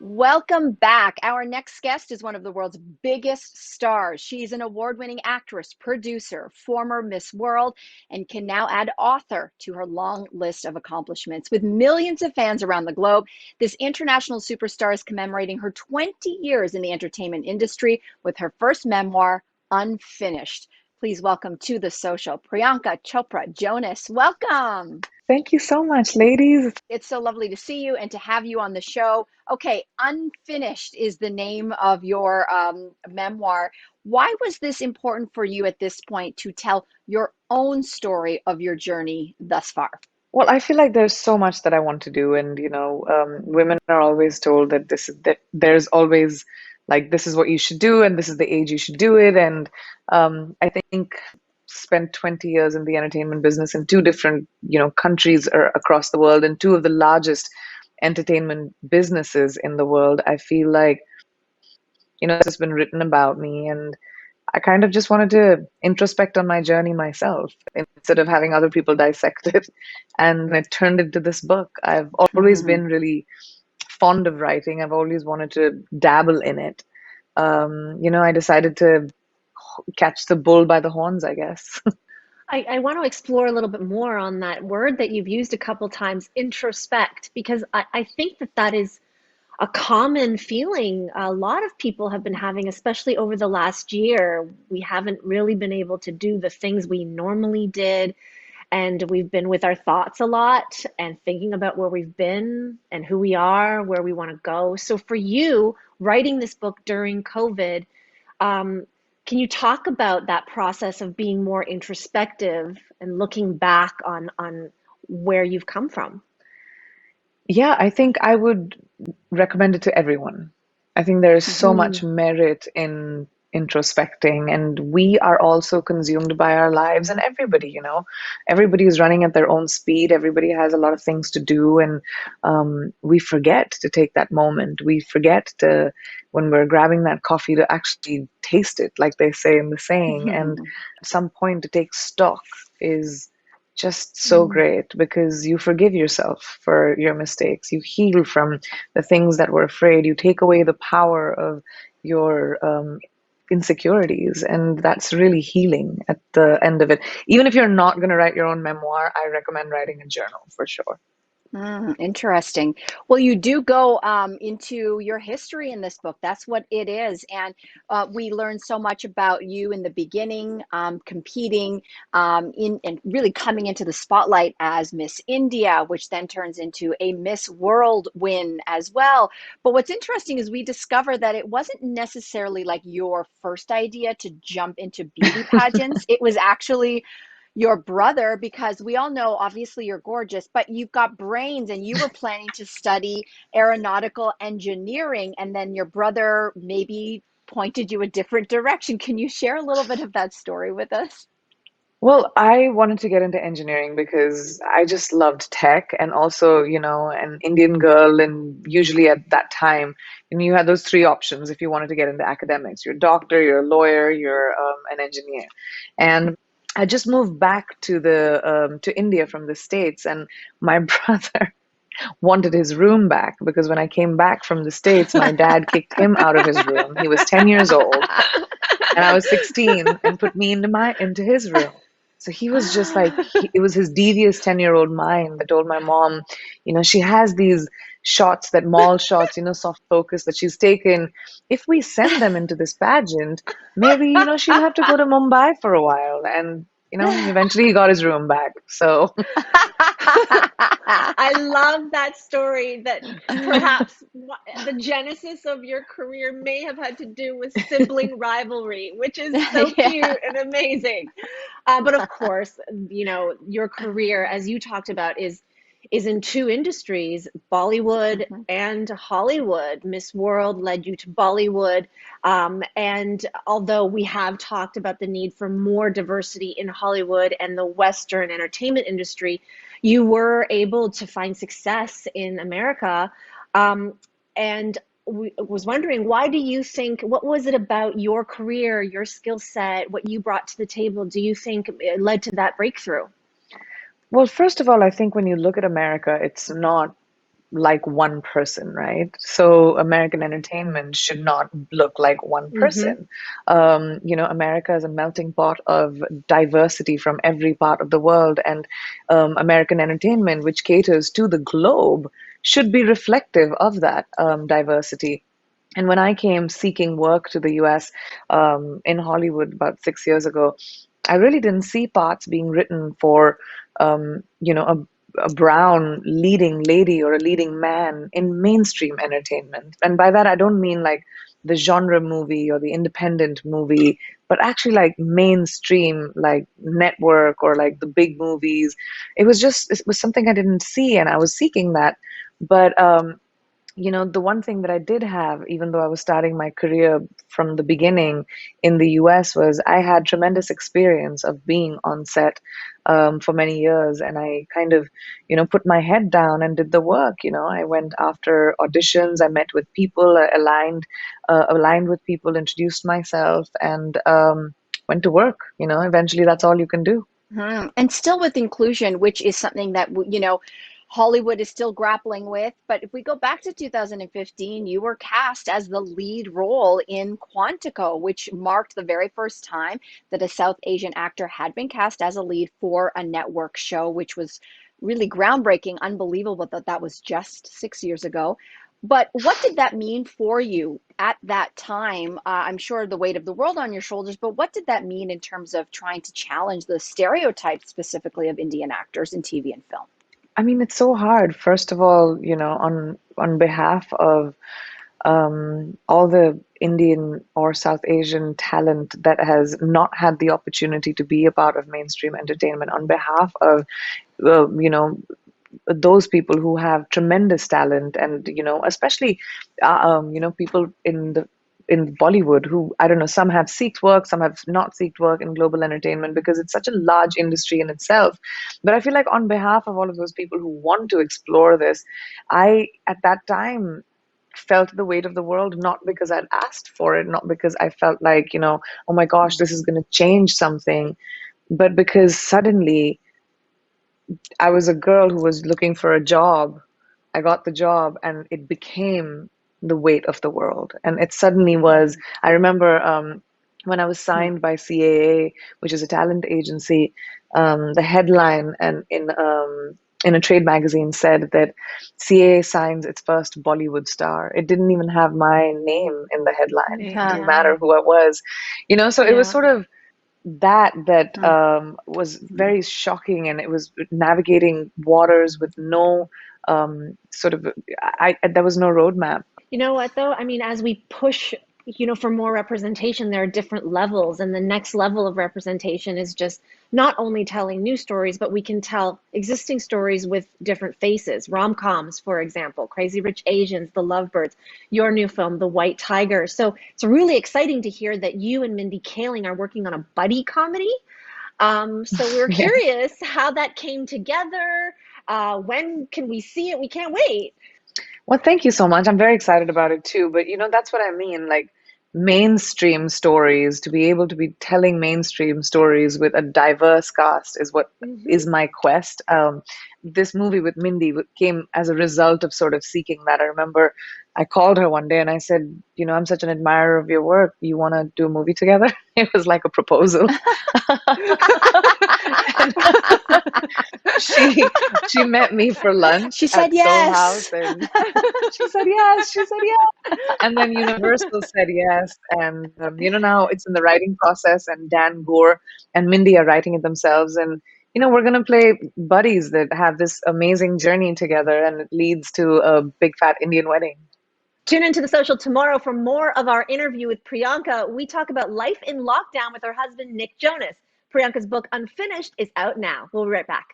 Welcome back. Our next guest is one of the world's biggest stars. She's an award-winning actress, producer, former Miss World, and can now add author to her long list of accomplishments. With millions of fans around the globe, this international superstar is commemorating her 20 years in the entertainment industry with her first memoir, Unfinished. Please welcome to the social, Priyanka Chopra Jonas. Welcome. Thank you so much, ladies. It's so lovely to see you and to have you on the show. Okay, Unfinished is the name of your memoir. Why was this important for you at this point to tell your own story of your journey thus far? Well, I feel like there's so much that I want to do, and women are always told that there's always like this is what you should do, and this is the age you should do it. And I think spent 20 years in the entertainment business in two different, countries across the world, and two of the largest entertainment businesses in the world. I feel like, this has been written about me, and I kind of just wanted to introspect on my journey myself instead of having other people dissect it. And it turned into this book. I've always been really fond of writing. I've always wanted to dabble in it. I decided to catch the bull by the horns, I guess. I want to explore a little bit more on that word that you've used a couple times, introspect, because I think that is a common feeling a lot of people have been having, especially over the last year. We haven't really been able to do the things we normally did, and we've been with our thoughts a lot and thinking about where we've been and who we are, where we want to go. So for you, writing this book during COVID, um, can you talk about that process of being more introspective and looking back on where you've come from? Yeah, I think I would recommend it to everyone. I think there is so Mhm. much merit in introspecting, and we are also consumed by our lives, and everybody is running at their own speed. Everybody has a lot of things to do, and we forget to take that moment. We forget to, when we're grabbing that coffee, to actually taste it, like they say in the saying, and at some point to take stock is just so great because you forgive yourself for your mistakes. You heal from the things that were afraid. You take away the power of your insecurities, and that's really healing at the end of it. Even if you're not going to write your own memoir, I recommend writing a journal for sure. Interesting. Well, you do go into your history in this book. That's what it is. And we learn so much about you in the beginning, competing in and really coming into the spotlight as Miss India, which then turns into a Miss World win as well. But what's interesting is we discover that it wasn't necessarily like your first idea to jump into beauty pageants. It was actually your brother, because we all know obviously you're gorgeous, but you've got brains and you were planning to study aeronautical engineering, and then your brother maybe pointed you a different direction. Can you share a little bit of that story with us? Well, I wanted to get into engineering because I just loved tech, and also, an Indian girl, and usually at that time, you had those three options if you wanted to get into academics. You're a doctor, you're a lawyer, you're an engineer. And I just moved back to India from the States, and my brother wanted his room back because when I came back from the States, my dad kicked him out of his room. He was 10 years old and I was 16 and put me into his room. So he was just like it was his devious 10-year-old mind that told my mom, she has these shots, that mall shots, soft focus that she's taken. If we send them into this pageant, maybe, she'll have to go to Mumbai for a while. And, eventually he got his room back. So I love that story that perhaps the genesis of your career may have had to do with sibling rivalry, which is so Yeah. cute and amazing. But of course, your career, as you talked about, is in two industries, Bollywood Mhm. and Hollywood. Miss World led you to Bollywood. And although we have talked about the need for more diversity in Hollywood and the Western entertainment industry, you were able to find success in America. And was wondering, why do you think, what was it about your career, your skill set, what you brought to the table, do you think it led to that breakthrough? well, first of all, I think when you look at America, it's not like one person, right? So American entertainment should not look like one Mm-hmm. person. America is a melting pot of diversity from every part of the world, and American entertainment, which caters to the globe, should be reflective of that diversity. And when I came seeking work to the US in Hollywood about 6 years ago, I really didn't see parts being written for, a brown leading lady or a leading man in mainstream entertainment. And by that, I don't mean like the genre movie or the independent movie, but actually like mainstream, like network or like the big movies. It was something I didn't see, and I was seeking that. But the one thing that I did have, even though I was starting my career from the beginning in the US, was I had tremendous experience of being on set for many years. And I kind of, put my head down and did the work. I went after auditions, I met with people, aligned with people, introduced myself, and went to work. Eventually that's all you can do. And still with inclusion, which is something that, Hollywood is still grappling with. But if we go back to 2015, you were cast as the lead role in Quantico, which marked the very first time that a South Asian actor had been cast as a lead for a network show, which was really groundbreaking, unbelievable that that was just 6 years ago. But what did that mean for you at that time? I'm sure the weight of the world on your shoulders, but what did that mean in terms of trying to challenge the stereotypes specifically of Indian actors in TV and film? I mean, it's so hard. First of all, on behalf of all the Indian or South Asian talent that has not had the opportunity to be a part of mainstream entertainment, on behalf of uh, you know those people who have tremendous talent, and especially people in Bollywood who, I don't know, some have seeked work, some have not seeked work in global entertainment because it's such a large industry in itself. But I feel like on behalf of all of those people who want to explore this, I at that time felt the weight of the world, not because I'd asked for it, not because I felt like, oh my gosh, this is going to change something, but because suddenly I was a girl who was looking for a job. I got the job, and it became the weight of the world. And it suddenly was, I remember when I was Hmm. signed by CAA, which is a talent agency, the headline and in a trade magazine said that CAA signs its first Bollywood star. It didn't even have my name in the headline. It didn't Yeah. matter who I was, so it was Yeah. sort of that Hmm. was very shocking, and it was navigating waters with no sort of there was no roadmap. You know what, though? I mean, as we push, for more representation, there are different levels, and the next level of representation is just not only telling new stories, but we can tell existing stories with different faces. Rom-coms, for example, Crazy Rich Asians, The Lovebirds, your new film, The White Tiger. So it's really exciting to hear that you and Mindy Kaling are working on a buddy comedy. So we're Yeah. curious how that came together. When can we see it? We can't wait. Well, thank you so much. I'm very excited about it too. But that's what I mean. Like mainstream stories, to be able to be telling mainstream stories with a diverse cast is what Hmm. is my quest. This movie with Mindy came as a result of sort of seeking that. I remember I called her one day and I said, I'm such an admirer of your work. You want to do a movie together? It was like a proposal. And she met me for lunch She said at Soul House, yes. and she said yes. She said yes. And then Universal said yes. And now it's in the writing process, and Dan Gore and Mindy are writing it themselves. And we're gonna play buddies that have this amazing journey together, and it leads to a big fat Indian wedding. Tune into the social tomorrow for more of our interview with Priyanka. We talk about life in lockdown with her husband, Nick Jonas. Priyanka's book, Unfinished, is out now. We'll be right back.